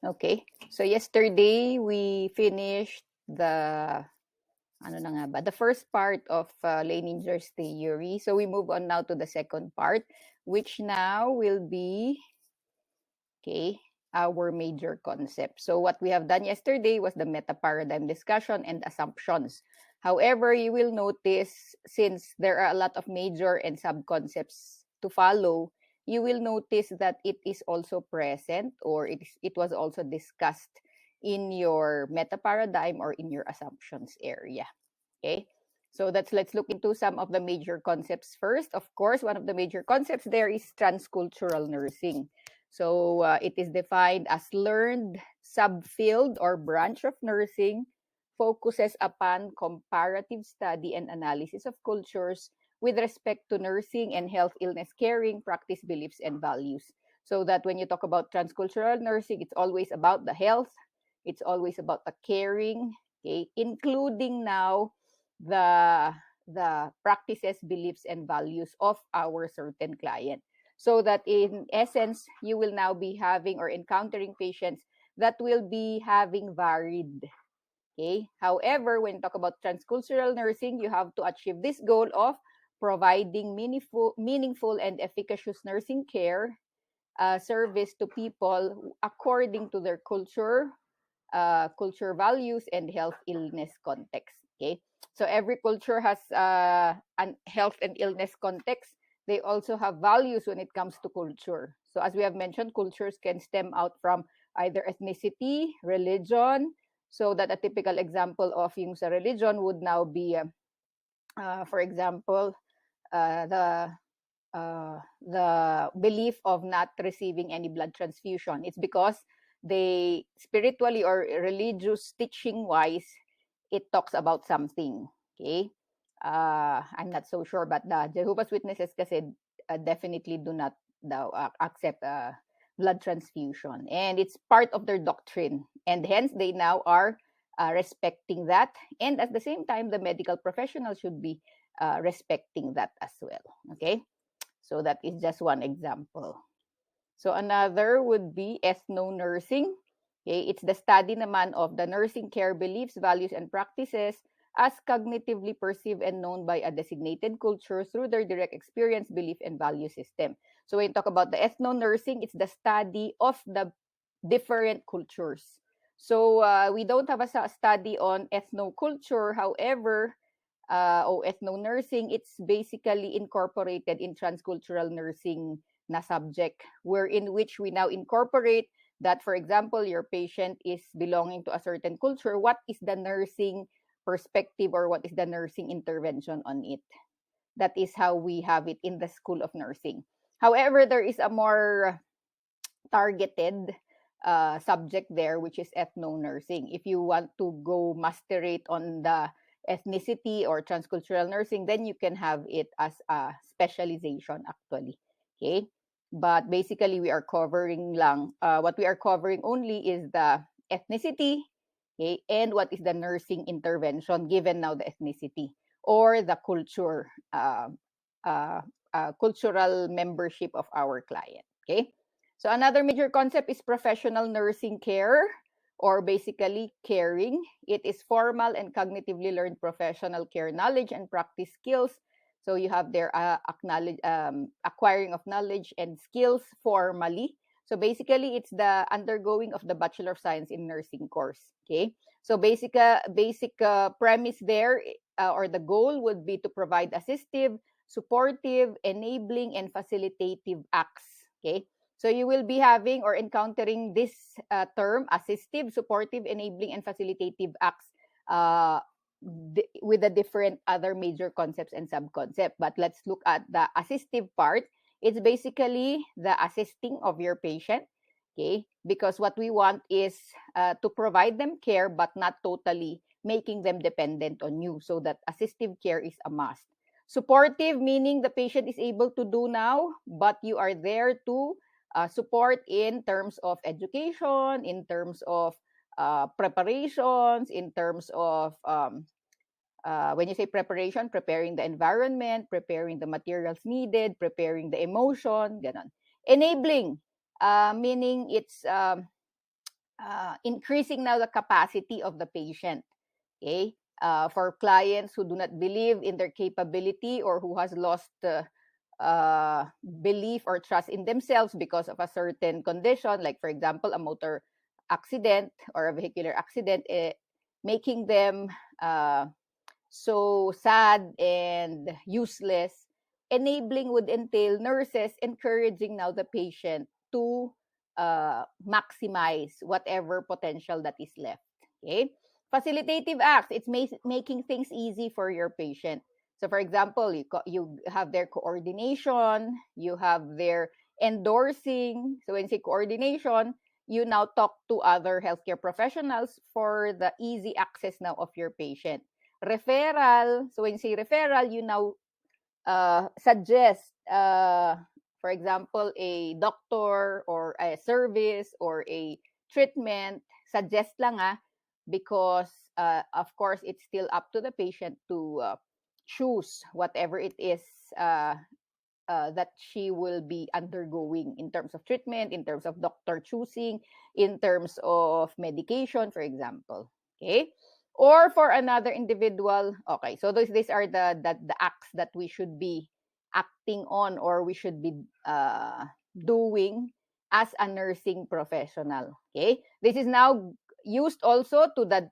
Okay. So yesterday we finished the first part of Leininger's theory. So we move on now to the second part, which now will be our major concept. So what we have done yesterday was the meta paradigm discussion and assumptions. However, you will notice, since there are a lot of major and sub concepts to follow, you will notice that it is also present, or it was also discussed in your meta paradigm or in your assumptions area. Okay. So let's look into some of the major concepts first. Of course, one of the major concepts there is transcultural nursing. So it is defined as learned subfield or branch of nursing, focuses upon comparative study and analysis of cultures with respect to nursing and health illness caring, practice, beliefs, and values. So that when you talk about transcultural nursing, it's always about the health, it's always about the caring, okay, including now the practices, beliefs, and values of our certain client. So that in essence, you will now be having or encountering patients that will be having varied. Okay. However, when you talk about transcultural nursing, you have to achieve this goal of providing meaningful and efficacious nursing care service to people according to their culture values, and health illness context. Okay. So every culture has an health and illness context. They also have values when it comes to culture. So as we have mentioned, cultures can stem out from either ethnicity, religion. So that a typical example of yung sa religion would now be, for example, uh, the the belief of not receiving any blood transfusion. It's because they spiritually or religious teaching wise, it talks about something. Okay. I'm not so sure, but the Jehovah's Witnesses kasi definitely do not accept blood transfusion, and it's part of their doctrine, and hence they now are respecting that, and at the same time the medical professionals should be respecting that as well. Okay. So that is just one example. So another would be ethno-nursing. Okay, it's the study naman of the nursing care beliefs, values, and practices as cognitively perceived and known by a designated culture through their direct experience, belief, and value system. So when you talk about the ethno-nursing, it's the study of the different cultures. So we don't have a study on ethno-culture. However, ethno-nursing, it's basically incorporated in transcultural nursing na subject, wherein which we now incorporate that, for example, your patient is belonging to a certain culture, what is the nursing perspective or what is the nursing intervention on it? That is how we have it in the School of Nursing. However, there is a more targeted subject there, which is ethno-nursing. If you want to go master it on the ethnicity or transcultural nursing, then you can have it as a specialization actually. Okay. But basically, we are covering lang, what we are covering only is the ethnicity, okay, and what is the nursing intervention given now the ethnicity or the uh, cultural membership of our client. Okay. So another major concept is professional nursing care, or basically caring. It is formal and cognitively learned professional care knowledge and practice skills. So you have their acquiring of knowledge and skills formally. So basically, it's the undergoing of the Bachelor of Science in Nursing course. Okay. So basic premise there, or the goal would be to provide assistive, supportive, enabling, and facilitative acts. Okay. So you will be having or encountering this term, assistive, supportive, enabling, and facilitative acts with the different other major concepts and sub-concept. But let's look at the assistive part. It's basically the assisting of your patient, okay? Because what we want is to provide them care, but not totally making them dependent on you. So that assistive care is a must. Supportive, meaning the patient is able to do now, but you are there to support in terms of education, in terms of preparations, in terms of when you say preparation, preparing the environment, preparing the materials needed, preparing the emotion, ganon. Enabling, meaning it's increasing now the capacity of the patient. Okay, for clients who do not believe in their capability or who has lost belief or trust in themselves because of a certain condition, like for example, a motor accident or a vehicular accident, making them so sad and useless. Enabling would entail nurses encouraging now the patient to maximize whatever potential that is left. Okay. Facilitative acts, it's making things easy for your patient. So, for example, you have their coordination, you have their endorsing. So, when you say coordination, you now talk to other healthcare professionals for the easy access now of your patient. Referral, so when you say referral, you now suggest, for example, a doctor or a service or a treatment, suggest lang because of course it's still up to the patient to choose whatever it is that she will be undergoing in terms of treatment, in terms of doctor choosing, in terms of medication, for example. Okay. Or for another individual. Okay. So these are the acts that we should be acting on or we should be doing as a nursing professional. Okay. This is now used also to the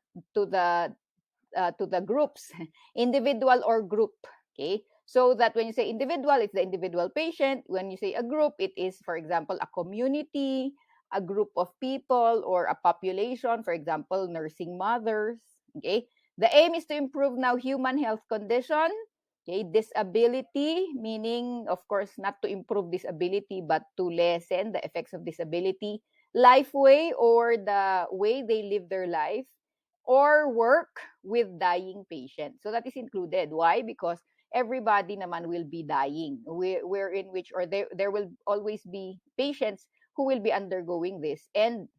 groups, individual or group. Okay. So that when you say individual, it's the individual patient. When you say a group, it is, for example, a community, a group of people, or a population, for example, nursing mothers. Okay. The aim is to improve now human health condition. Okay. Disability, meaning, of course, not to improve disability, but to lessen the effects of disability. Life way, or the way they live their life, or work with dying patients. So that is included. Why? Because everybody naman will be dying. We're in which, or there will always be patients who will be undergoing this, and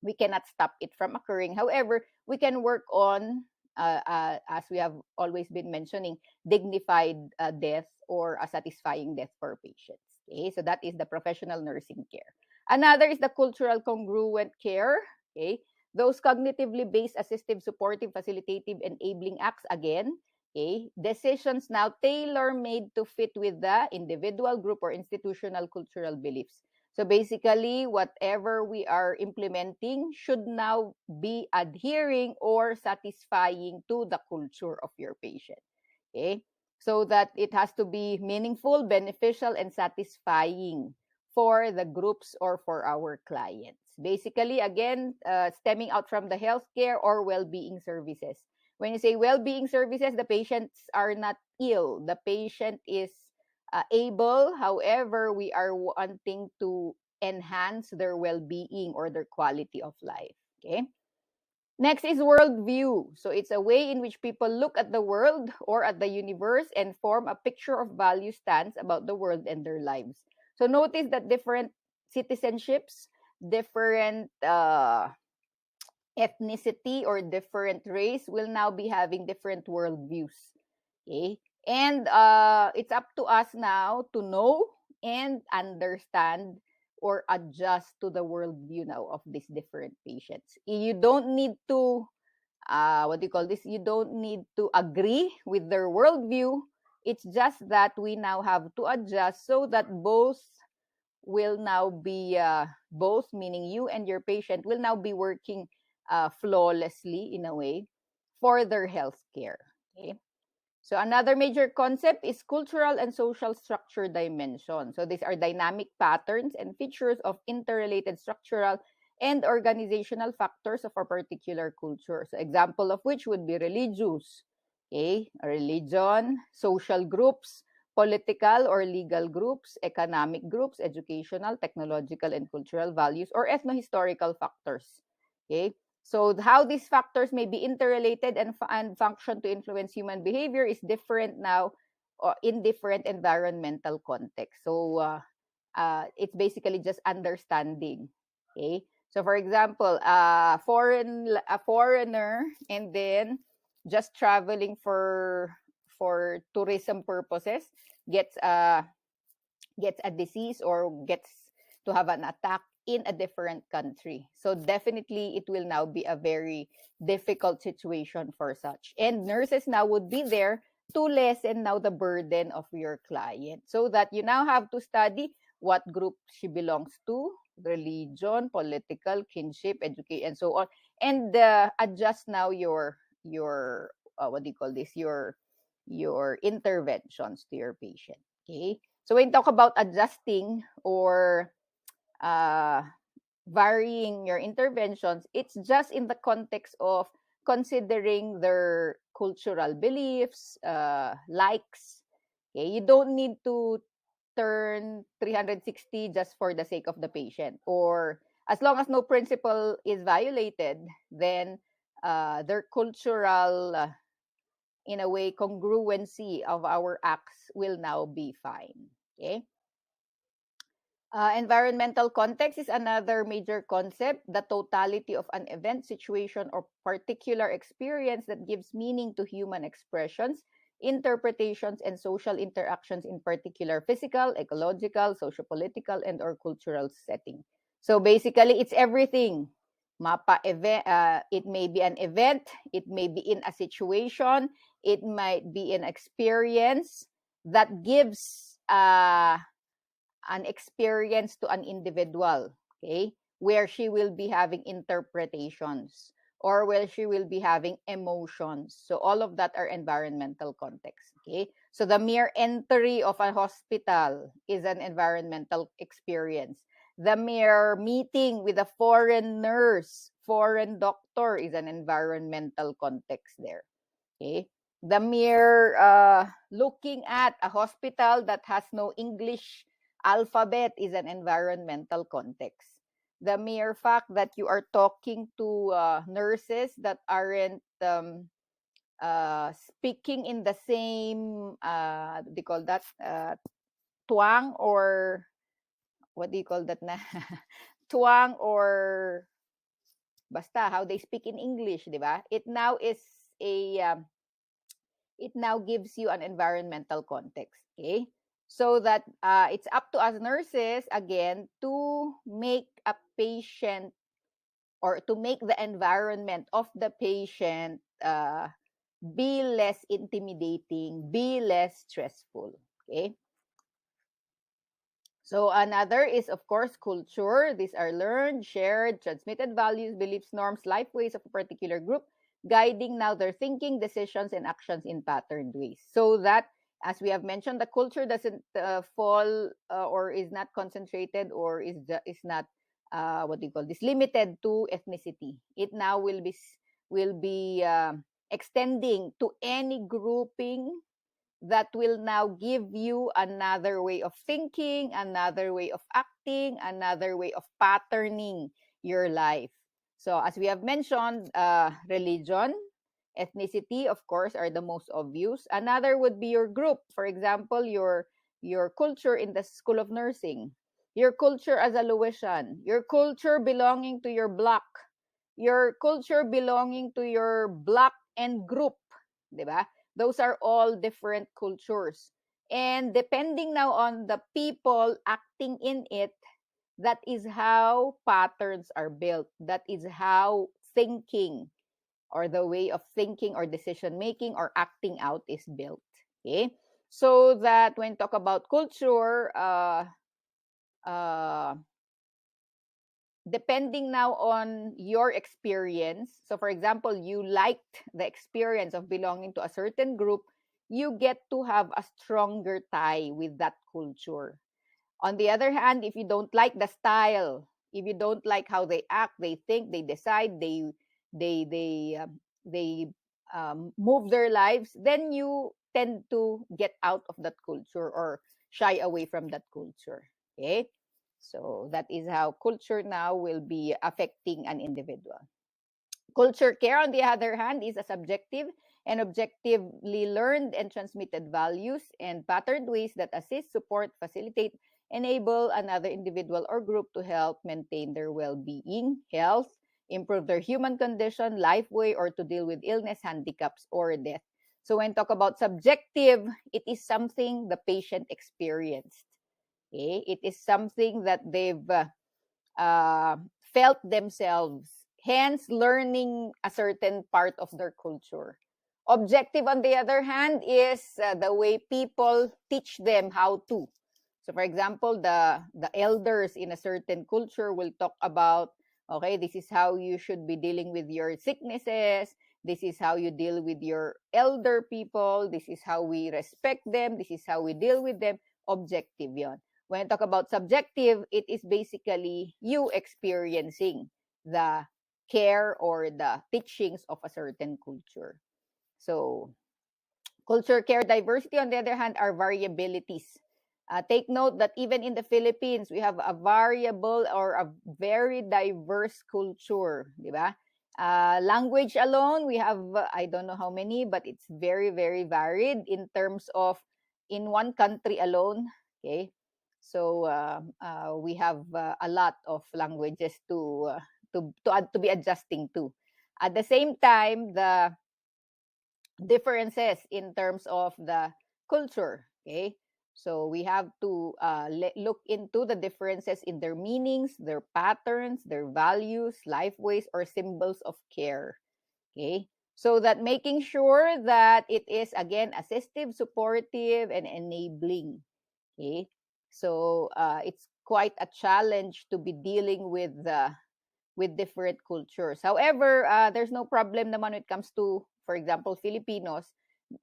we cannot stop it from occurring. However, we can work on, as we have always been mentioning, dignified death or a satisfying death for patients. Okay, so that is the professional nursing care. Another is the cultural congruent care. Okay, those cognitively based assistive, supportive, facilitative, enabling acts again. Okay, decisions now tailor-made to fit with the individual, group, or institutional cultural beliefs. So basically, whatever we are implementing should now be adhering or satisfying to the culture of your patient. Okay? So that it has to be meaningful, beneficial, and satisfying for the groups or for our clients. Basically, again, stemming out from the healthcare or well-being services. When you say well-being services, the patients are not ill. The patient is able. However, we are wanting to enhance their well-being or their quality of life. Okay. Next is worldview. So it's a way in which people look at the world or at the universe and form a picture of value stance about the world and their lives. So notice that different citizenships, different ethnicity or different race will now be having different worldviews. Okay. And it's up to us now to know and understand or adjust to the worldview now of these different patients. You don't need to, what do you call this? You don't need to agree with their worldview. It's just that we now have to adjust so that both will now be, both meaning you and your patient will now be working flawlessly in a way for their health care. Okay. So another major concept is cultural and social structure dimension. So these are dynamic patterns and features of interrelated structural and organizational factors of a particular culture. So example of which would be religious, okay, religion, social groups, political or legal groups, economic groups, educational, technological, and cultural values, or ethno-historical factors. Okay. So how these factors may be interrelated and function to influence human behavior is different now or in different environmental contexts. So it's basically just understanding. Okay. So for example, a foreigner and then just traveling for tourism purposes gets a disease or gets to have an attack in a different country. So definitely it will now be a very difficult situation for such. And nurses now would be there to lessen now the burden of your client, so that you now have to study what group she belongs to, religion, political, kinship, education, and so on, and adjust now your what do you call this, your interventions to your patient. Okay, so when you talk about adjusting or uh, varying your interventions, it's just in the context of considering their cultural beliefs, likes. Okay, you don't need to turn 360 just for the sake of the patient, or as long as no principle is violated, then their cultural, in a way, congruency of our acts will now be fine. Okay. Environmental context is another major concept, the totality of an event, situation, or particular experience that gives meaning to human expressions, interpretations, and social interactions in particular physical, ecological, sociopolitical, and or cultural setting. So basically, it's everything. Mapa event, it may be an event, it may be in a situation, it might be an experience that gives an experience to an individual, okay, where she will be having interpretations or where she will be having emotions. So all of that are environmental context, okay? So the mere entry of a hospital is an environmental experience. The mere meeting with a foreign nurse, foreign doctor is an environmental context there, okay? The mere looking at a hospital that has no English alphabet is an environmental context. The mere fact that you are talking to nurses that aren't speaking in the same, what do you call that, twang, or what do you call that na? Twang, or basta how they speak in English, di ba? It now is it now gives you an environmental context, okay? So that it's up to us nurses, again, to make a patient, or to make the environment of the patient be less intimidating, be less stressful, okay? So another is, of course, culture. These are learned, shared, transmitted values, beliefs, norms, life ways of a particular group, guiding now their thinking, decisions, and actions in patterned ways. So that, as we have mentioned, the culture doesn't fall or is not concentrated, or is not what do you call this, limited to ethnicity. It now will be extending to any grouping that will now give you another way of thinking, another way of acting, another way of patterning your life. So, as we have mentioned, religion, ethnicity, of course, are the most obvious. Another would be your group. For example, your culture in the School of Nursing, your culture as a Luisian, your culture belonging to your block, your culture belonging to your block and group, di ba? Those are all different cultures. And depending now on the people acting in it, that is how patterns are built. That is how thinking, or the way of thinking or decision making or acting out, is built. Okay? So that when talk about culture, uh, depending now on your experience. So, for example, you liked the experience of belonging to a certain group, you get to have a stronger tie with that culture. On the other hand, if you don't like the style, if you don't like how they act, they think, they decide, they they um, they move their lives, then you tend to get out of that culture or shy away from that culture. Okay, so that is how culture now will be affecting an individual. Culture care, on the other hand, is a subjective and objectively learned and transmitted values and patterned ways that assist, support, facilitate, enable another individual or group to help maintain their well-being, health, improve their human condition, life way, or to deal with illness, handicaps, or death. So when talk about subjective, it is something the patient experienced. Okay? It is something that they've uh, felt themselves, hence learning a certain part of their culture. Objective, on the other hand, is the way people teach them how to. So, for example, the elders in a certain culture will talk about, okay, this is how you should be dealing with your sicknesses. This is how you deal with your elder people. This is how we respect them. This is how we deal with them. Objective yon. When I talk about subjective, it is basically you experiencing the care or the teachings of a certain culture. So, culture, care, diversity, on the other hand, are variabilities. Take note that even in the Philippines, we have a variable or a very diverse culture, di ba? Language alone, we have, I don't know how many, but it's very, very varied in terms of in one country alone, okay? So we have a lot of languages to be adjusting to. At the same time, the differences in terms of the culture. Okay, so we have to look into the differences in their meanings, their patterns, their values, life ways, or symbols of care. Okay, so that making sure that it is again assistive, supportive, and enabling. Okay, so it's quite a challenge to be dealing with different cultures. However, there's no problem naman when it comes to, for example, Filipinos,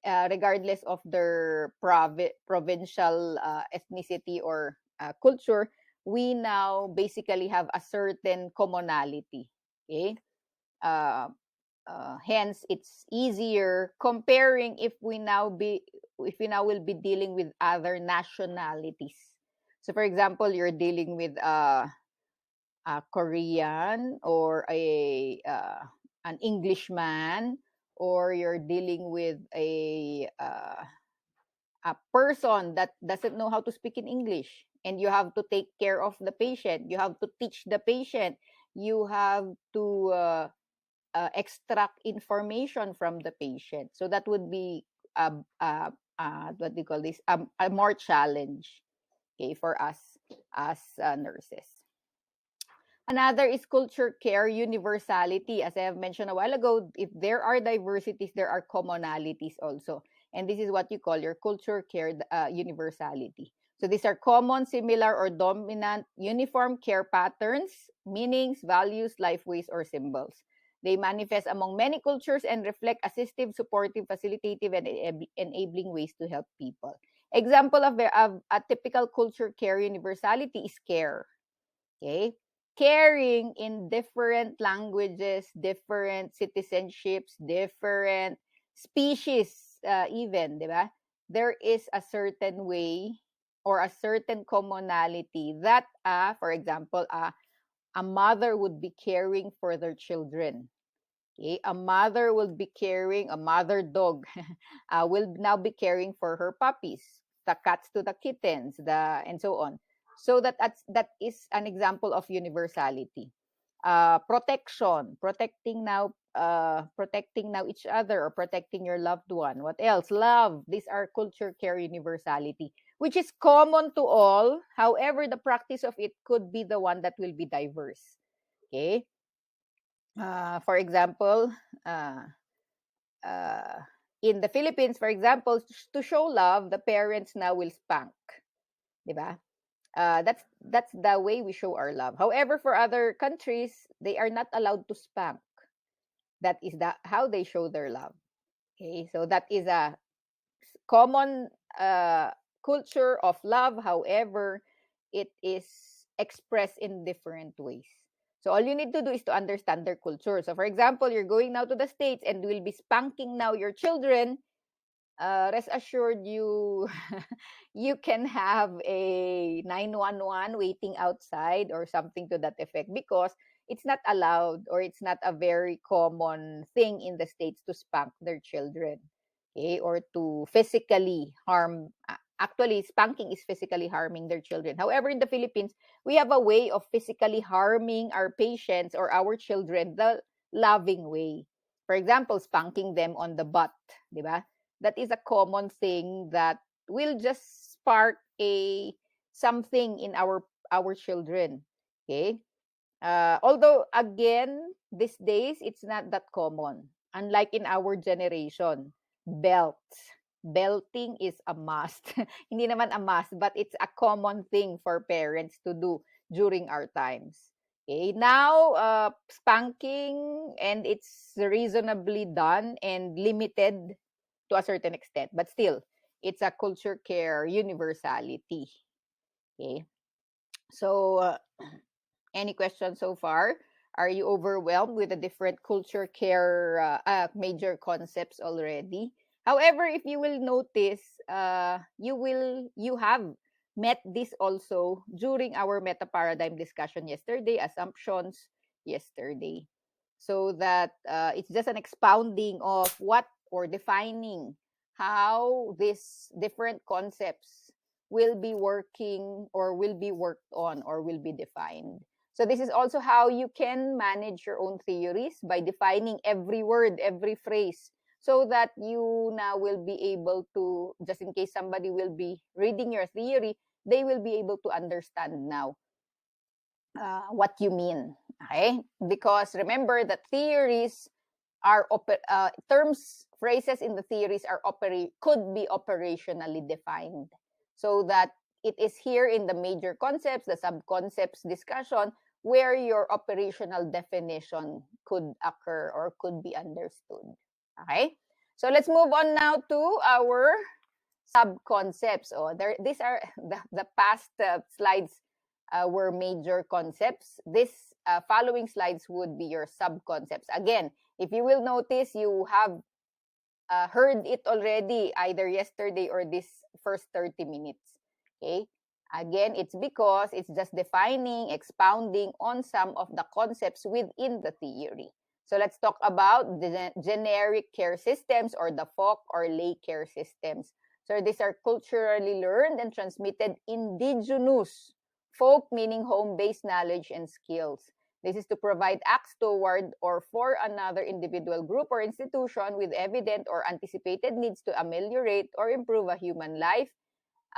regardless of their provincial ethnicity or culture, we now basically have a certain commonality. Okay, uh, hence it's easier comparing if we now will be dealing with other nationalities. So, for example, you're dealing with a Korean or an Englishman, or you're dealing with a person that doesn't know how to speak in English, and you have to take care of the patient. You have to teach the patient. You have to extract information from the patient. So that would be what do you call this? A more challenge, okay, for us as nurses. Another is culture, care, universality. As I have mentioned a while ago, if there are diversities, there are commonalities also. And this is what you call your culture, care, universality. So these are common, similar, or dominant, uniform care patterns, meanings, values, life ways, or symbols. They manifest among many cultures and reflect assistive, supportive, facilitative, and enabling ways to help people. Example of a typical culture, care, universality is care. Okay, caring in different languages, different citizenships, different species, even, di ba? There is a certain way or a certain commonality that, for example, a mother would be caring for their children. Okay, a mother will be caring, a mother dog will now be caring for her puppies, the cats to the kittens, and so on. So that is an example of universality. Protection, protecting now each other or protecting your loved one. What else? Love. These are culture, care, universality, which is common to all. However, the practice of it could be the one that will be diverse. Okay. For example, uh, uh, in the Philippines, for example, to show love, the parents now will spank, di ba? That's the way we show our love. However, for other countries, they are not allowed to spank. That is how they show their love. Okay, so that is a common culture of love. However, it is expressed in different ways. So all you need to do is to understand their culture. So for example, you're going now to the States and will be spanking now your children. Rest assured you you can have a 911 waiting outside or something to that effect, because it's not allowed or it's not a very common thing in the States to spank their children, okay, or to physically harm. Actually, spanking is physically harming their children. However, in the Philippines, we have a way of physically harming our patients or our children the loving way. For example, spanking them on the butt, di ba? That is a common thing that will just spark a something in our children. Okay, Although, again, these days, it's not that common. Unlike in our generation, belts. Belting is a must. Hindi naman a must, but it's a common thing for parents to do during our times. Okay, now, spanking, and it's reasonably done and limited to a certain extent, but still, it's a culture care universality. Okay, so any questions so far? Are you overwhelmed with the different culture care major concepts already? However, if you will notice, you have met this also during our meta paradigm discussion yesterday, assumptions yesterday. So that it's just an expounding of what, or defining how these different concepts will be working, or will be worked on, or will be defined. So this is also how you can manage your own theories, by defining every word, every phrase, so that you now will be able to, just in case somebody will be reading your theory, they will be able to understand now what you mean. Okay? Because remember that theories are terms, phrases in the theories are could be operationally defined, so that it is here in the major concepts, the sub-concepts discussion, where your operational definition could occur or could be understood. Okay? So let's move on now to our sub-concepts. These are the past slides were major concepts. This following slides would be your sub-concepts. Again, if you will notice, you have heard it already either yesterday or this first 30 minutes. Okay? Again, it's because it's just defining, expounding on some of the concepts within the theory. So let's talk about the generic care systems, or the folk or lay care systems. So these are culturally learned and transmitted indigenous. Folk meaning home-based knowledge and skills. This is to provide acts toward or for another individual, group, or institution with evident or anticipated needs to ameliorate or improve a human life,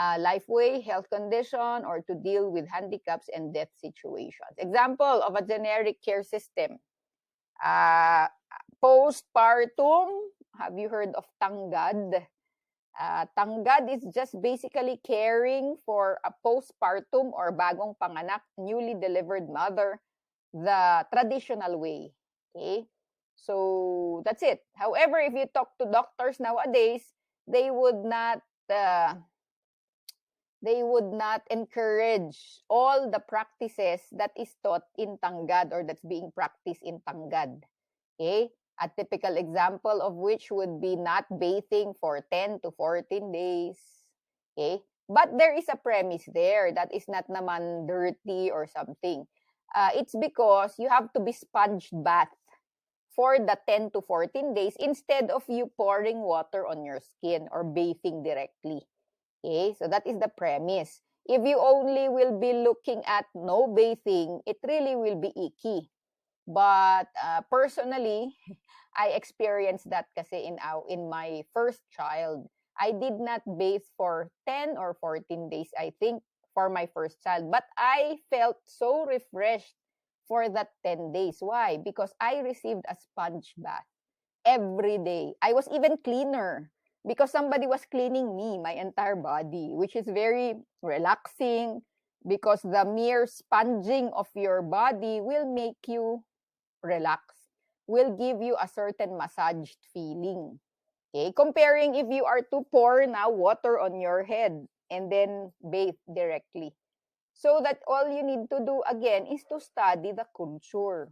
lifeway, health condition, or to deal with handicaps and death situations. Example of a generic care system. Postpartum. Have you heard of tanggad? Tanggad is just basically caring for a postpartum or bagong panganak, newly delivered mother, the traditional way. Okay? So that's it. However, if you talk to doctors nowadays, they would not encourage all the practices that is taught in tanggad, or that's being practiced in tanggad. Okay? A typical example of which would be not bathing for 10 to 14 days. Okay? But there is a premise there that is not naman dirty or something. It's because you have to be sponge bath for the 10 to 14 days instead of you pouring water on your skin or bathing directly. Okay? So that is the premise. If you only will be looking at no bathing, it really will be icky. But personally, I experienced that kasi in my first child. I did not bathe for 10 or 14 days, I think, for my first child. But I felt so refreshed for that 10 days. Why? Because I received a sponge bath every day. I was even cleaner because somebody was cleaning me, my entire body, which is very relaxing, because the mere sponging of your body will make you relax, will give you a certain massaged feeling. Okay? Comparing if you are to pour now water on your head and then bathe directly. So that all you need to do again is to study the culture.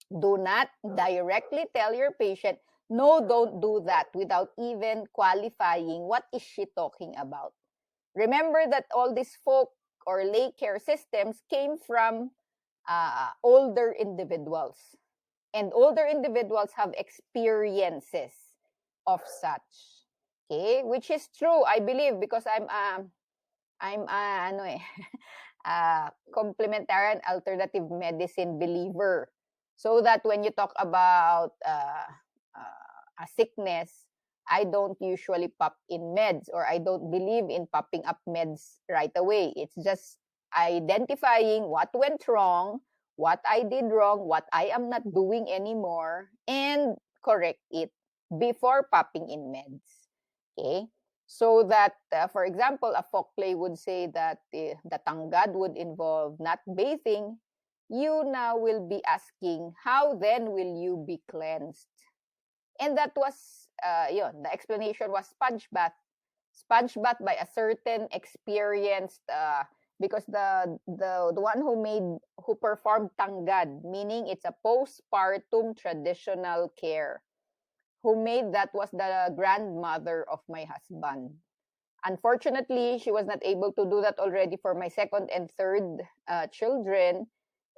Do not directly tell your patient, no, don't do that, without even qualifying what is she talking about. Remember that all these folk or lay care systems came from older individuals. And older individuals have experiences of such. Okay? Which is true, I believe, because I'm complementary and alternative medicine believer. So that when you talk about a sickness, I don't usually pop in meds, or I don't believe in popping up meds right away. It's just identifying what went wrong, what I did wrong, what I am not doing anymore, and correct it before popping in meds. Okay? So that, for example, a folklore would say that the tanggad would involve not bathing. You now will be asking, how then will you be cleansed? And that was, the explanation was sponge bath. Sponge bath by a certain experienced, because the one who performed tanggad, meaning it's a postpartum traditional care, who made that was the grandmother of my husband. Unfortunately, she was not able to do that already for my second and third children.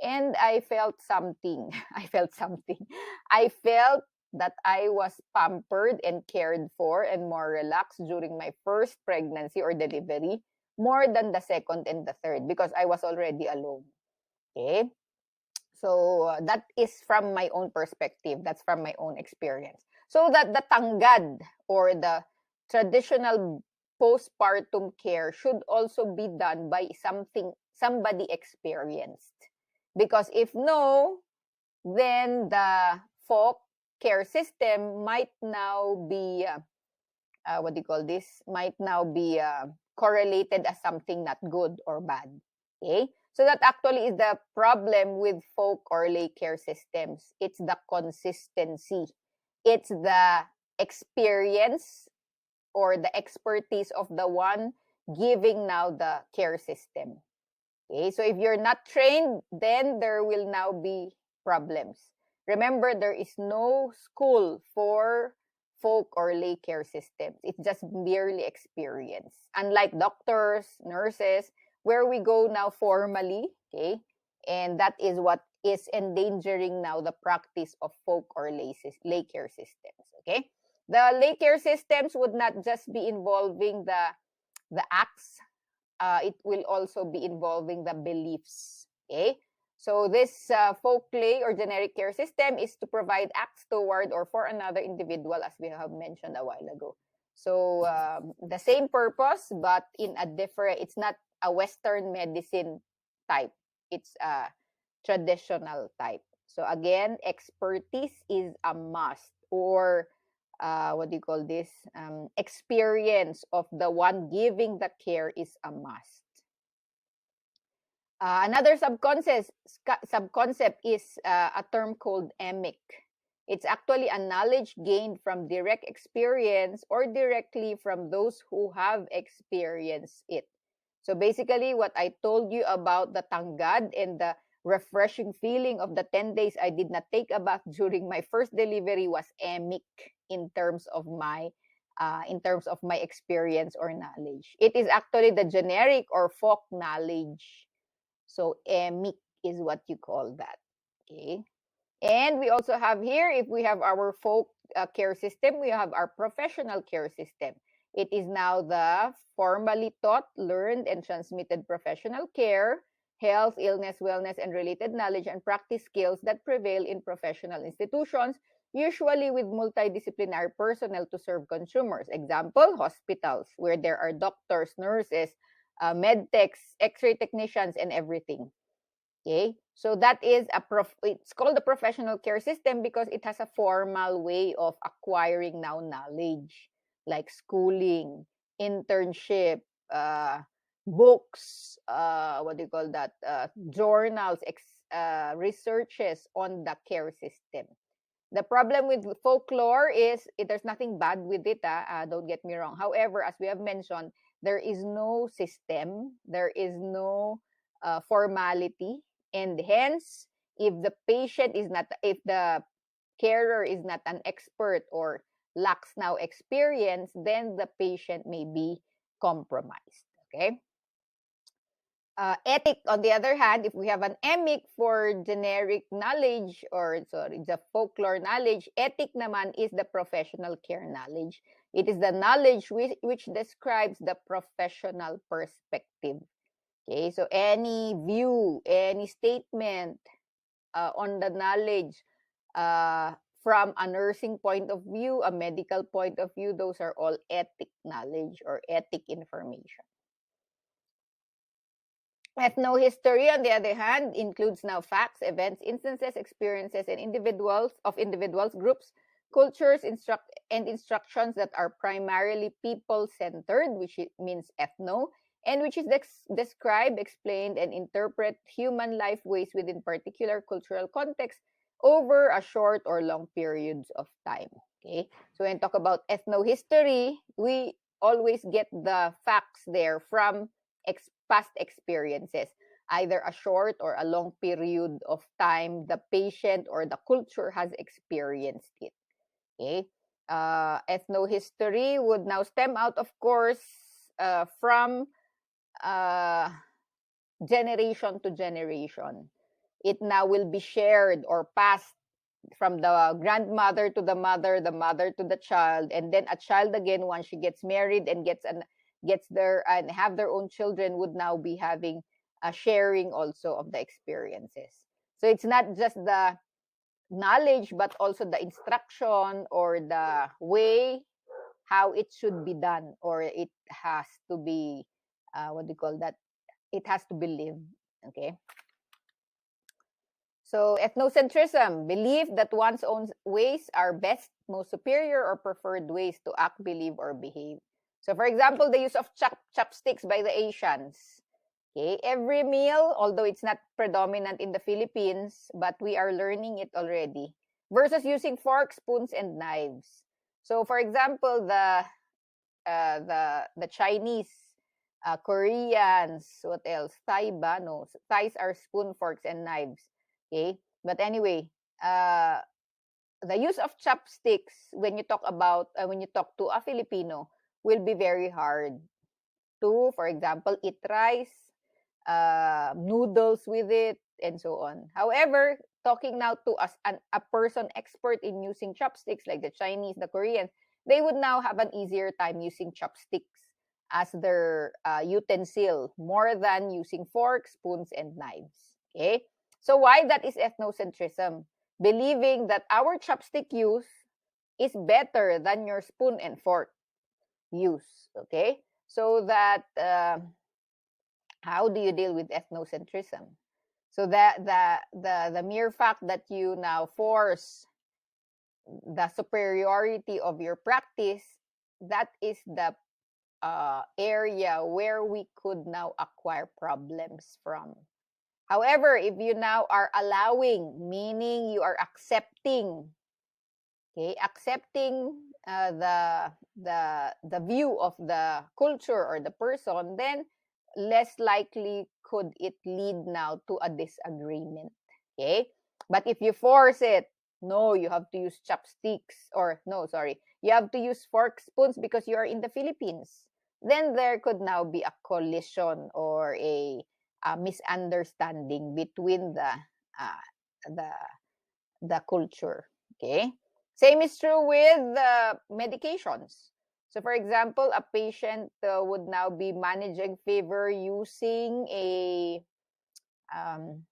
And I felt something. I felt something. I felt that I was pampered and cared for and more relaxed during my first pregnancy or delivery more than the second and the third because I was already alone. Okay? So that is from my own perspective. That's from my own experience. So that the tanggad or the traditional postpartum care should also be done by somebody experienced. Because if no, then the folk care system might now be what do you call this? Might now be correlated as something not good or bad. Okay? So that actually is the problem with folk or lay care systems. It's the consistency. It's the experience or the expertise of the one giving now the care system. Okay? So if you're not trained, then there will now be problems. Remember, there is no school for folk or lay care systems. It's just merely experience. Unlike doctors, nurses, where we go now formally, okay? And that is what is endangering now the practice of folk or lay care systems, okay? The lay care systems would not just be involving the acts, it will also be involving the beliefs, okay? So this folk lay or generic care system is to provide acts toward or for another individual, as we have mentioned a while ago. So the same purpose, but in a different, it's not a Western medicine type. It's a traditional type. So again, expertise is a must, or what do you call this? Experience of the one giving the care is a must. Another subconcept is a term called emic. It's actually a knowledge gained from direct experience or directly from those who have experienced it. So basically, what I told you about the tanggad and the refreshing feeling of the 10 days I did not take a bath during my first delivery was emic in terms of my experience or knowledge. It is actually the generic or folk knowledge. So emic is what you call that. Okay. And we also have here, if we have our folk care system, we have our professional care system. It is now the formally taught, learned, and transmitted professional care, health, illness, wellness, and related knowledge and practice skills that prevail in professional institutions, usually with multidisciplinary personnel to serve consumers. Example, hospitals, where there are doctors, nurses, med techs, x-ray technicians, and everything. Okay, so that is it's called the professional care system because it has a formal way of acquiring now knowledge, like schooling, internship, books, what do you call that? Journals, researches on the care system. The problem with folklore is there's nothing bad with it. Don't get me wrong. However, as we have mentioned, there is no system, there is no formality, and hence, if the carer is not an expert or lacks now experience, then the patient may be compromised. Okay. Ethic, on the other hand, if we have an emic for generic knowledge or the folklore knowledge, ethic naman is the professional care knowledge. It is the knowledge which describes the professional perspective. Okay, so any view, any statement on the knowledge from a nursing point of view, a medical point of view, those are all ethic knowledge or ethic information. Ethnohistory, on the other hand, includes now facts, events, instances, experiences, and individuals, groups, cultures, and instructions that are primarily people-centered, which means ethno, and which is describe, explain, and interpret human life ways within particular cultural context over a short or long periods of time. Okay, so when we talk about ethnohistory, we always get the facts there from past experiences, either a short or a long period of time the patient or the culture has experienced it. Okay. Ethnohistory would now stem out, of course, from uh, generation to generation. It now will be shared or passed from the grandmother to the mother to the child, and then a child again once she gets married and gets their and have their own children would now be having a sharing also of the experiences. So it's not just the knowledge but also the instruction or the way how it should be done, or it has to be what do you call that, it has to be lived. Okay. So ethnocentrism, belief that one's own ways are best, most superior, or preferred ways to act, believe, or behave. So for example, the use of chopsticks by the Asians. Okay, every meal, although it's not predominant in the Philippines, but we are learning it already, versus using forks, spoons, and knives. So for example, the Chinese, Koreans, what else? Thai ba? No, Thais are spoon, forks, and knives. Okay, but anyway, uh, the use of chopsticks when you talk to a Filipino will be very hard to, for example, eat rice, noodles with it, and so on. However, talking now to a person expert in using chopsticks, like the Chinese, the Koreans, they would now have an easier time using chopsticks as their utensil more than using forks, spoons, and knives. Okay? So why that is ethnocentrism? Believing that our chopstick use is better than your spoon and fork use. Okay? So that how do you deal with ethnocentrism? So that the mere fact that you now force the superiority of your practice, that is the area where we could now acquire problems from. However, if you now are allowing, meaning you are accepting, okay, accepting the view of the culture or the person, then less likely could it lead now to a disagreement. Okay, but if you force it, no, you have to use chopsticks, or no, sorry, you have to use fork, spoons because you are in the Philippines, then there could now be a collision or a misunderstanding between uh, the the culture. Okay. Same is true with medications. So, for example, a patient would now be managing fever um,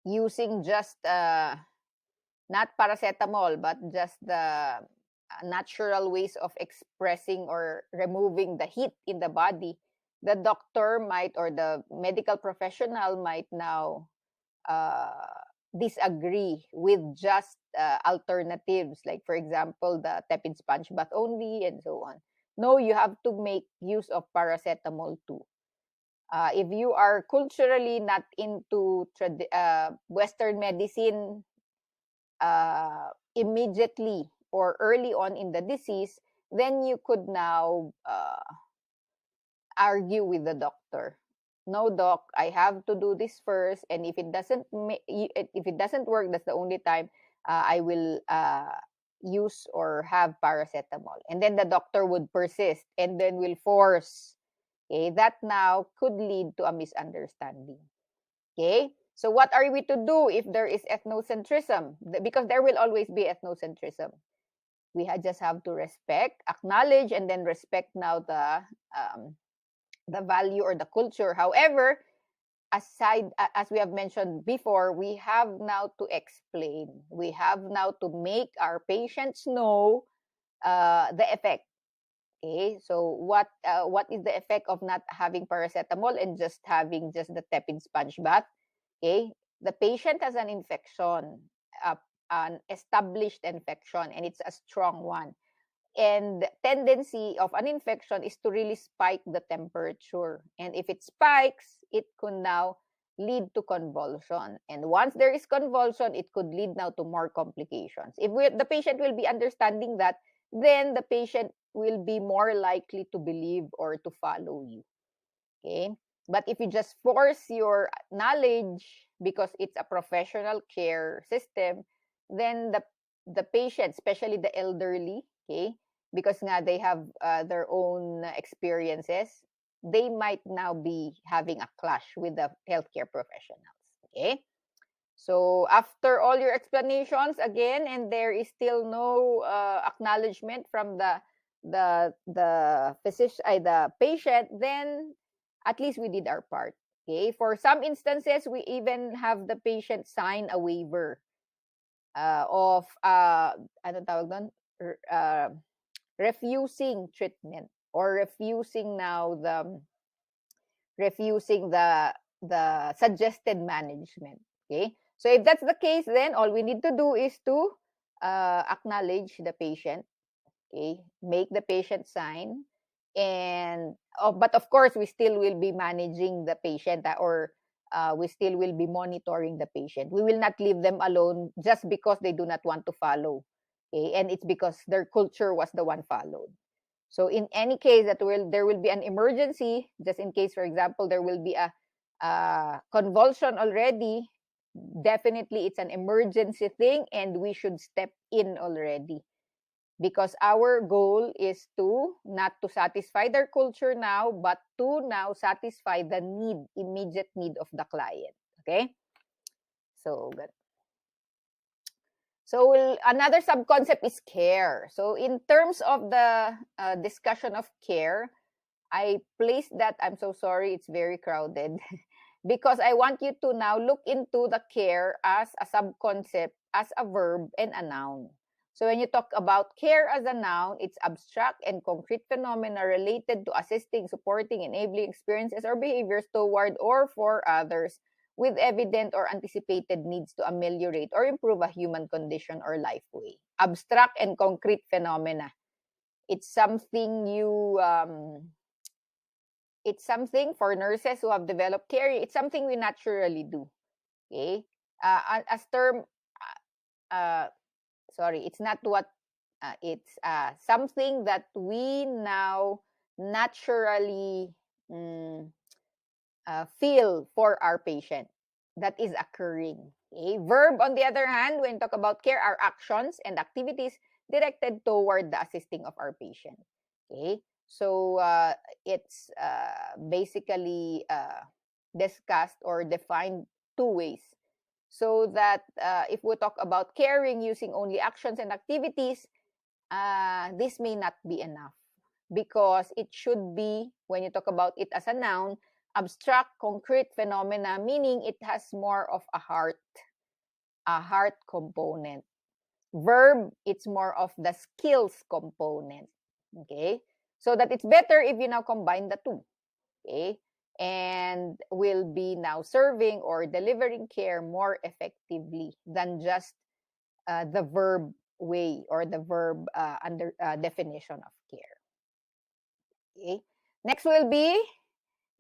using just not paracetamol, but just the natural ways of expressing or removing the heat in the body. The doctor might, or the medical professional might now uh, disagree with just alternatives, like for example the tepid sponge bath only and so on. No, you have to make use of paracetamol too. If you are culturally not into Western medicine immediately or early on in the disease, then you could now argue with the doctor. No, doc, I have to do this first, and if it doesn't work, that's the only time I will use or have paracetamol. And then the doctor would persist and then will force. Okay, that now could lead to a misunderstanding. Okay, so what are we to do if there is ethnocentrism? Because there will always be ethnocentrism. We just have to respect, acknowledge, and then respect now the value or the culture. However, aside, as we have mentioned before, we have now to explain. We have now to make our patients know the effect. Okay, so what is the effect of not having paracetamol and just having just the tepid sponge bath? Okay, the patient has an infection, uh, an established infection, and it's a strong one. And the tendency of an infection is to really spike the temperature. And if it spikes, it could now lead to convulsion. And once there is convulsion, it could lead now to more complications. If the patient will be understanding that, then the patient will be more likely to believe or to follow you. Okay? But if you just force your knowledge because it's a professional care system, then the patient, especially the elderly, okay, because nga they have their own experiences, they might now be having a clash with the healthcare professionals. Okay? So after all your explanations again, and there is still no acknowledgement from the physician, the patient, then at least we did our part. Okay. For some instances, we even have the patient sign a waiver of ano tawag doon? Refusing treatment or refusing the suggested management. Okay, so if that's the case, then all we need to do is to acknowledge the patient. Okay, make the patient sign, and but of course we still will be managing the patient, or we still will be monitoring the patient. We will not leave them alone just because they do not want to follow. Okay, and it's because their culture was the one followed. So in any case that there will be an emergency, just in case, for example, there will be a convulsion already, definitely it's an emergency thing and we should step in already. Because our goal is to not to satisfy their culture now, but to now satisfy the immediate need of the client. Okay? So good. So another subconcept is care. So in terms of the discussion of care, I placed that, I'm so sorry, it's very crowded, because I want you to now look into the care as a subconcept, as a verb and a noun. So when you talk about care as a noun, it's abstract and concrete phenomena related to assisting, supporting, enabling experiences or behaviors toward or for others with evident or anticipated needs to ameliorate or improve a human condition or life way. Abstract and concrete phenomena. It's something it's something for nurses who have developed care. It's something we naturally do. Okay, as term, uh, sorry, it's not what it's something that we now naturally mm, feel for our patient that is occurring. Okay? Verb, on the other hand, when we talk about care, are actions and activities directed toward the assisting of our patient. Okay, so it's basically discussed or defined two ways. So that if we talk about caring using only actions and activities, this may not be enough, because it should be, when you talk about it as a noun, abstract, concrete phenomena, meaning it has more of a heart component. Verb, it's more of the skills component. Okay, so that it's better if you now combine the two. Okay, and will be now serving or delivering care more effectively than just the verb way or the verb under definition of care. Okay. Next will be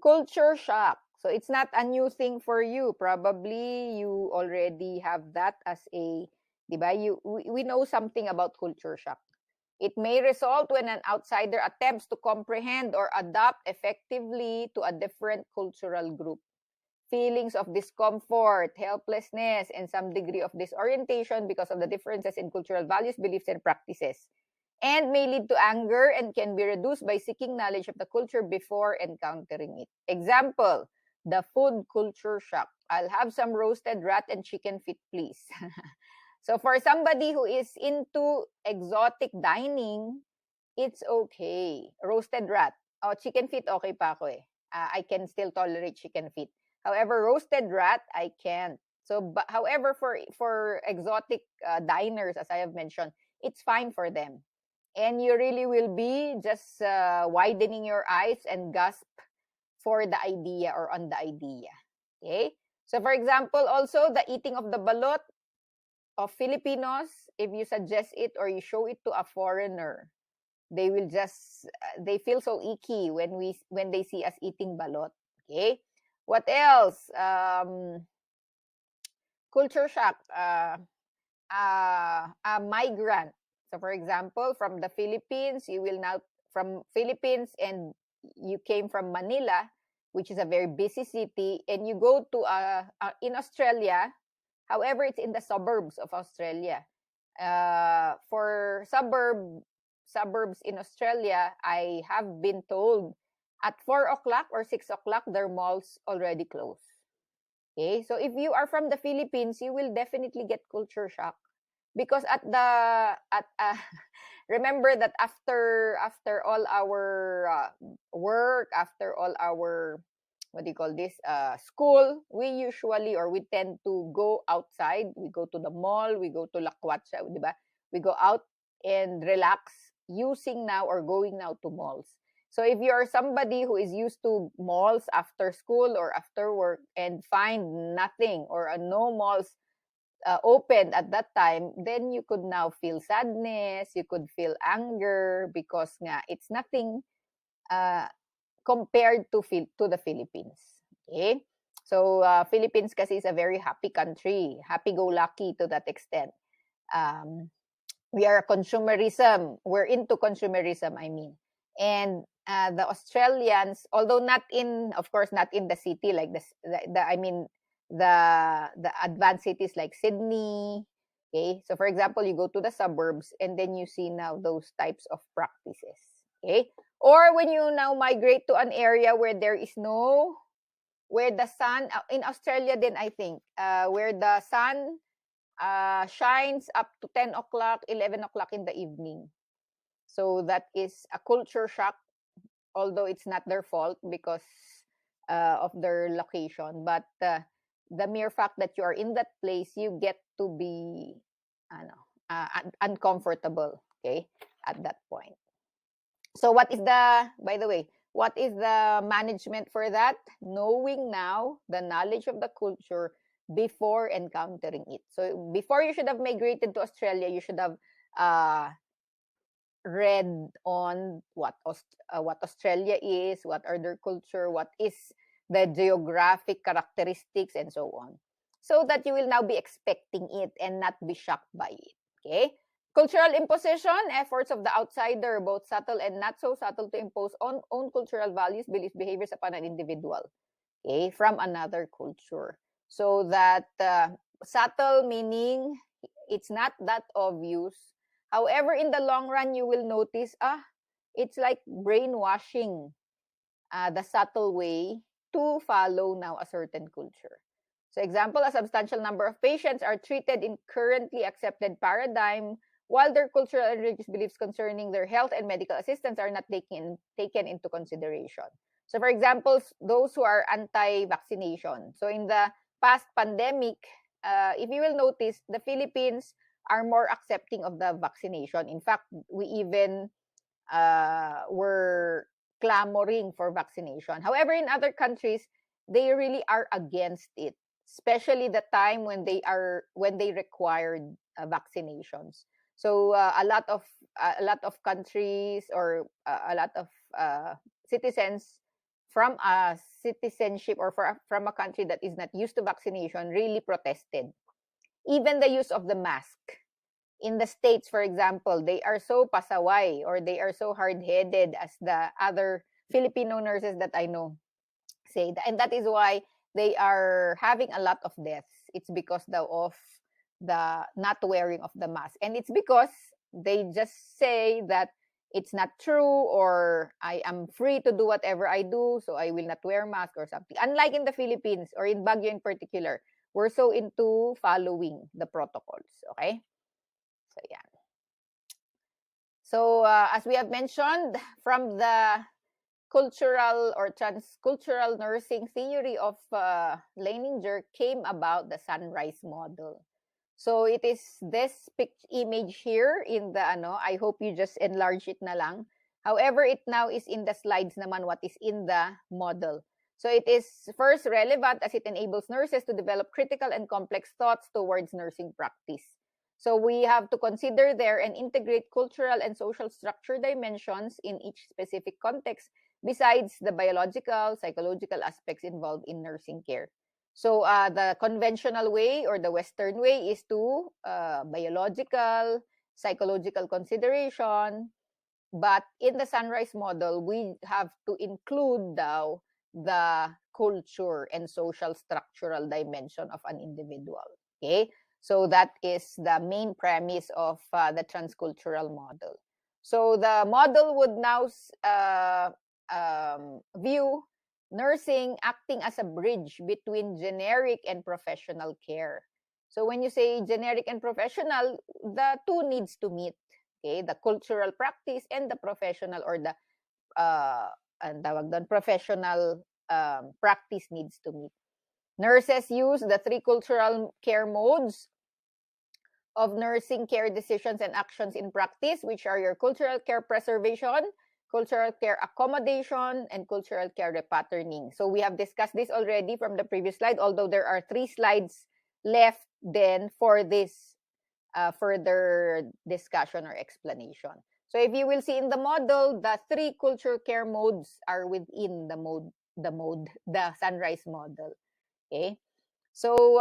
culture shock. So it's not a new thing for you. Probably you already have that as a, diba? We know something about culture shock. It may result when an outsider attempts to comprehend or adapt effectively to a different cultural group. Feelings of discomfort, helplessness, and some degree of disorientation because of the differences in cultural values, beliefs, and practices, and may lead to anger and can be reduced by seeking knowledge of the culture before encountering it. Example, the food culture shock. I'll have some roasted rat and chicken feet, please. So for somebody who is into exotic dining, it's okay. Roasted rat. Oh, chicken feet, okay pa ako eh. I can still tolerate chicken feet. However, roasted rat, I can't. So, but however, for exotic diners, as I have mentioned, it's fine for them. and you really will be just widening your eyes and gasp for the idea or on the idea. Okay? So for example, also the eating of the balot of Filipinos, if you suggest it or you show it to a foreigner, they will just they feel so icky when they see us eating balot. Okay? What else? Culture shock. A migrant. So for example, from the Philippines, you will now from Philippines and you came from Manila, which is a very busy city, and you go to in Australia. However, it's in the suburbs of Australia. For suburbs in Australia, I have been told at 4 o'clock or 6 o'clock, their malls already closed. Okay, so if you are from the Philippines, you will definitely get culture shock because remember that after all our work, after all our what do you call this school, we usually or we tend to go outside. We go to the mall, we go to La Cuacha, diba? We go out and relax using now or going now to malls. So if you are somebody who is used to malls after school or after work and find nothing or no malls opened at that time, then you could now feel sadness, you could feel anger because nga it's nothing uh, compared to the Philippines. Okay? So Philippines kasi is a very happy country, happy-go-lucky to that extent. We are consumerism. We're into consumerism, I mean. And the Australians, although not in, of course, not in the city like I mean, the advanced cities like Sydney. Okay, so for example, you go to the suburbs and then you see now those types of practices. Okay, or when you now migrate to an area where there is no, where the sun in Australia, then I think where the sun shines up to 10 o'clock, 11 o'clock in the evening. So that is a culture shock, although it's not their fault because of their location. But the mere fact that you are in that place, you get to be uncomfortable, okay, at that point. So what is by the way, what is the management for that? Knowing now the knowledge of the culture before encountering it. So before you should have migrated to Australia, you should have read on what Australia is, what are their culture, what is the geographic characteristics, and so on. So that you will now be expecting it and not be shocked by it. Okay? Cultural imposition, efforts of the outsider, both subtle and not so subtle, to impose own cultural values, beliefs, behaviors upon an individual, okay, from another culture. So that subtle meaning it's not that obvious. However, in the long run, you will notice, it's like brainwashing the subtle way to follow now a certain culture. So example, a substantial number of patients are treated in currently accepted paradigm while their cultural and religious beliefs concerning their health and medical assistance are not taken into consideration. So for example, those who are anti-vaccination. So in the past pandemic, if you will notice, the Philippines are more accepting of the vaccination. In fact, we even were clamoring for vaccination. However, in other countries, they really are against it, especially the time when they required vaccinations. So a lot of countries or a lot of citizens from a citizenship or from a country that is not used to vaccination really protested. Even the use of the mask. In the States, for example, they are so pasaway or they are so hard-headed as the other Filipino nurses that I know say. And that is why they are having a lot of deaths. It's because of the not wearing of the mask. And it's because they just say that it's not true or I am free to do whatever I do, so I will not wear mask or something. Unlike in the Philippines or in Baguio in particular, we're so into following the protocols, okay? So, yeah. So, as we have mentioned, from the cultural or transcultural nursing theory of Leininger came about the sunrise model. So it is this image here in the I hope you just enlarge it na lang. However, it now is in the slides naman what is in the model. So it is first relevant as it enables nurses to develop critical and complex thoughts towards nursing practice. So we have to consider there and integrate cultural and social structure dimensions in each specific context besides the biological, psychological aspects involved in nursing care. So the conventional way or the Western way is to biological, psychological consideration. But in the Sunrise model, we have to include now the culture and social structural dimension of an individual. Okay, so that is the main premise of the transcultural model. So the model would now view nursing acting as a bridge between generic and professional care. So when you say generic and professional, the two needs to meet. Okay, the cultural practice and the professional or the ang tawag doon, professional practice needs to meet. Nurses use the three cultural care modes of nursing care decisions and actions in practice, which are your cultural care preservation, cultural care accommodation, and cultural care repatterning. So we have discussed this already from the previous slide, although there are 3 slides left then for this further discussion or explanation. So if you will see in the model, the 3 culture care modes are within the Sunrise model. Okay. So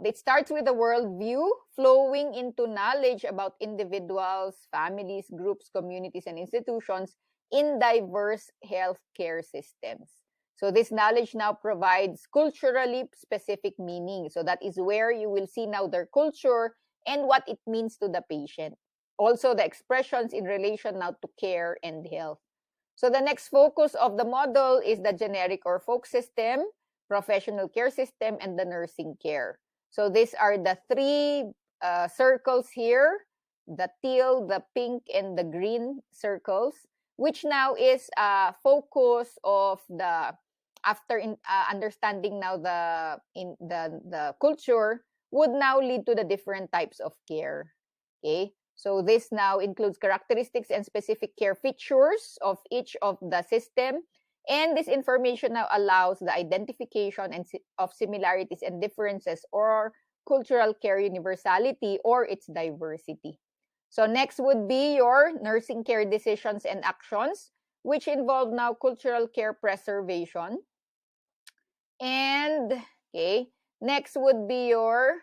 it starts with a worldview flowing into knowledge about individuals, families, groups, communities, and institutions in diverse healthcare systems. So this knowledge now provides culturally specific meaning. So that is where you will see now their culture and what it means to the patient. Also the expressions in relation now to care and health. So the next focus of the model is the generic or folk system, professional care system, and the nursing care. So these are the 3 circles here, the teal, the pink, and the green circles, which now is a focus of the, after understanding now the culture, would now lead to the different types of care. Okay, so this now includes characteristics and specific care features of each of the system. And this information now allows the identification of similarities and differences or cultural care universality or its diversity. So next would be your nursing care decisions and actions, which involve now cultural care preservation. And okay, next would be your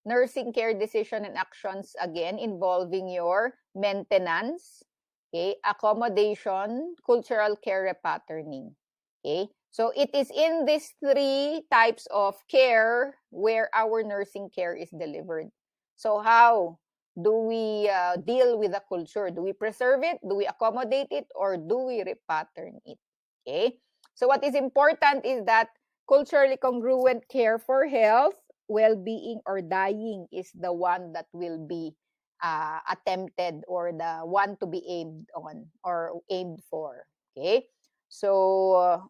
nursing care decision and actions, again involving your maintenance, okay, accommodation, cultural care repatterning. Okay, so it is in these 3 types of care where our nursing care is delivered. So how do we deal with the culture? Do we preserve it? Do we accommodate it? Or do we repattern it? Okay, so what is important is that culturally congruent care for health, well-being, or dying is the one that will be attempted or the one to be aimed on or aimed for. Okay, so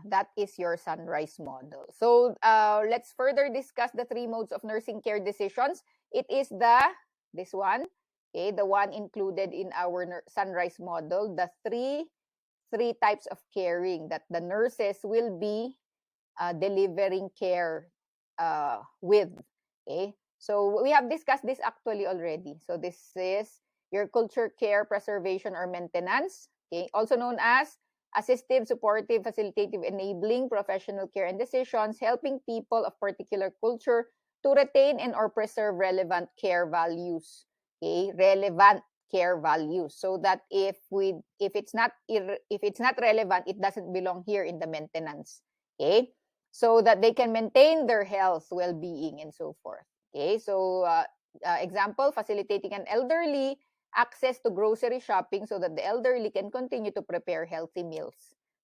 that is your Sunrise model. So let's further discuss the 3 modes of nursing care decisions. It is this one, okay, the one included in our Sunrise model, the three types of caring that the nurses will be delivering care with. Okay, so we have discussed this actually already. So this is your culture care preservation or maintenance, okay, also known as assistive, supportive, facilitative, enabling professional care and decisions, helping people of particular culture to retain and or preserve relevant care values. Okay, relevant care values, so that if it's not relevant, it doesn't belong here in the maintenance. Okay, so that they can maintain their health, well-being, and so forth. Okay, so example, facilitating an elderly access to grocery shopping so that the elderly can continue to prepare healthy meals.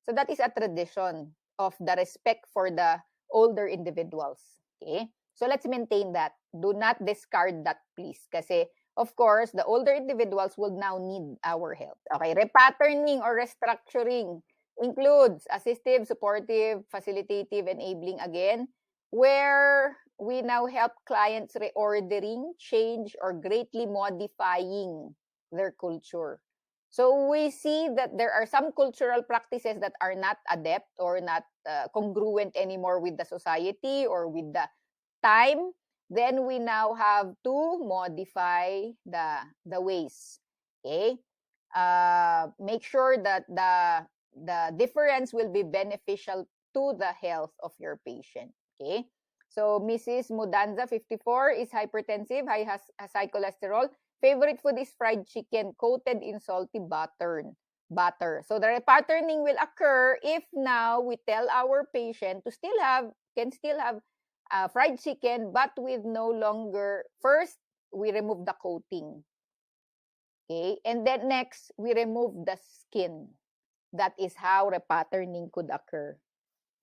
So that is a tradition of the respect for the older individuals. Okay, so let's maintain that. Do not discard that, please, kasi of course, the older individuals will now need our help. Okay, repatterning or restructuring includes assistive, supportive, facilitative, enabling, again, where we now help clients reordering, change, or greatly modifying their culture. So we see that there are some cultural practices that are not adept or not congruent anymore with the society or with the time. Then we now have to modify the ways. Okay, make sure that the difference will be beneficial to the health of your patient. Okay, so Mrs. Mudanza, 54, is hypertensive, has high cholesterol. Favorite food is fried chicken coated in salty butter. So the repatterning will occur if now we tell our patient to still have fried chicken, but with no longer, first, we remove the coating. Okay, and then next, we remove the skin. That is how repatterning could occur.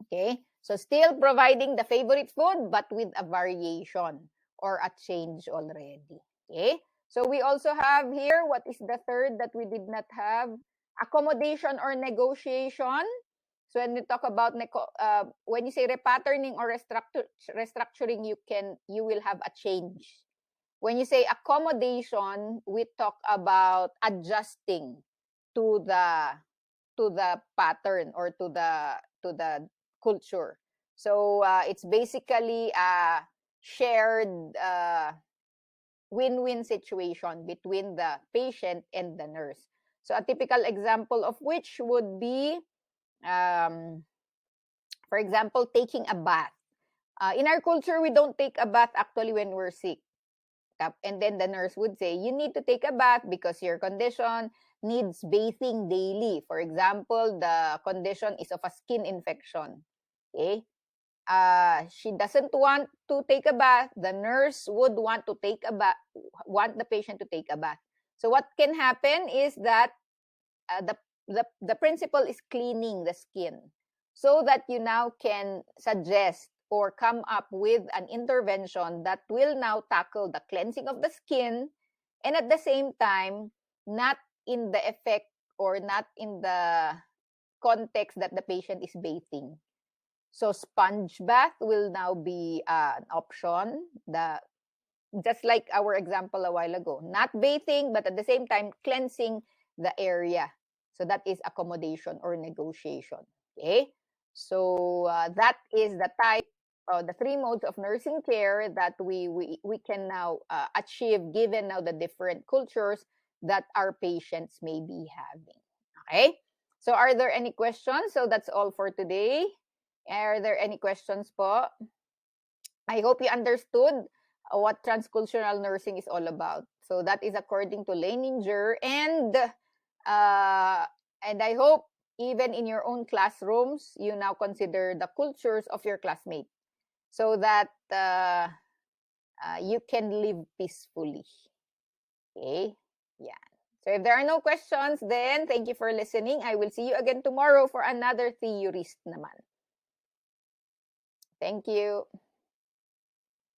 Okay, so still providing the favorite food, but with a variation or a change already. Okay, so we also have here, what is the third that we did not have? Accommodation or negotiation. So when you talk about when you say repatterning or restructuring, you will have a change. When you say accommodation, we talk about adjusting to the pattern or to the culture. So it's basically a shared win-win situation between the patient and the nurse. So a typical example of which would be, for example, taking a bath. In our culture, we don't take a bath actually when we're sick. And then the nurse would say, you need to take a bath because your condition needs bathing daily. For example, the condition is of a skin infection. Okay? She doesn't want to take a bath. The nurse would want the patient to take a bath. So what can happen is that the principle is cleaning the skin so that you now can suggest or come up with an intervention that will now tackle the cleansing of the skin, and at the same time, not in the effect or not in the context that the patient is bathing. So sponge bath will now be an option. Just like our example a while ago, not bathing, but at the same time cleansing the area. So that is accommodation or negotiation. Okay, so that is the type, the three modes of nursing care that we can now achieve given now the different cultures that our patients may be having. Okay, so are there any questions? So that's all for today. Are there any questions po? I hope you understood what transcultural nursing is all about. So that is according to Leininger, and I hope even in your own classrooms, you now consider the cultures of your classmates so that you can live peacefully. Okay? Yeah. So if there are no questions, then thank you for listening. I will see you again tomorrow for another theorist naman. Thank you.